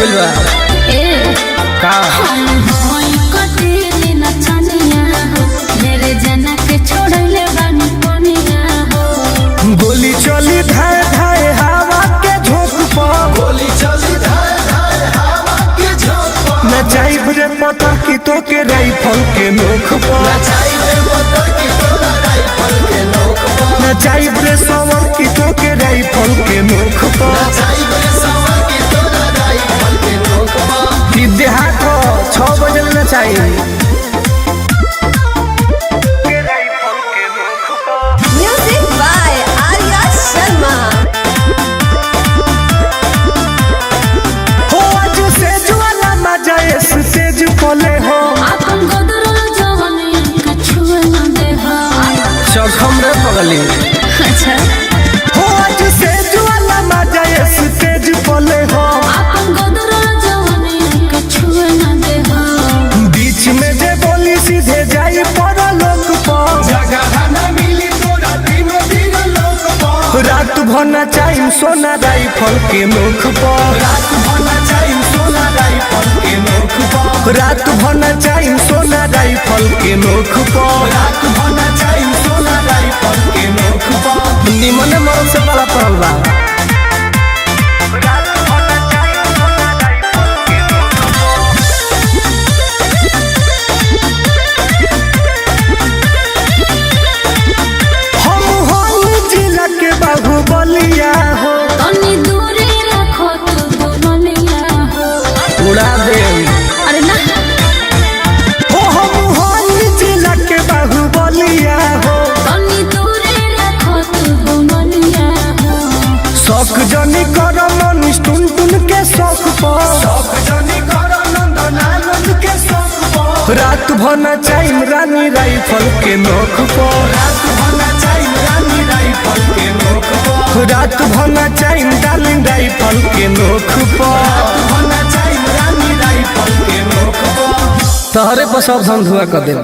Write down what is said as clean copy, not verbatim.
गइल बा का गोली चली धाए धाए हवा के झोंक पर गोली चली धाए धाए हवा के झोंक पर नचाइब रे पता की तो के राइफल के नोक पर नचाइबे मोटर की तोरा राइफल के नोक पर नचाइब रे सवर की तो के राइफल के नोक पर नचाइबे सवर की तोरा राइफल के नोक पर कि देहात 6 बजे नचाई Music by Arya Sharma. हो आज सेज वाला मजा स्टेज पले हो चखम रे पगली हो आज सेज वाला मजा स्टेज पले हो बीच में जे बोली सीधे जाई पर लोक पर जगह न मिली तोरा दिनो दिन लोक पर रात भर नचाई सोना राइफल के मुख पर रात भना चाहिए सोना राइफल के नोक पर रात भर नचाई सोना राइफल के मुख पर रात भना चाहिए सोना राइफल के नोक पर निमन मरद से बड़ा पड़ल बा हम हई जिला के बाहुबलिया हो उड़ा दे हो हम हई जिला के बाहुबलिया हो शौक जनी कर मनीष टुन टुन के शौक पर शौक जनी कर नंदन आनंद के शौक पर रात भर नचाई रानी राइफल के नोक पर रात भना चाहिए रानी राइफल के नोक पर रात भर नचाई डार्लिंग राइफल के नोक पर रात भना चाहिए रानी राइफल के नोक पर तहरे पर सब धुआ कर दे।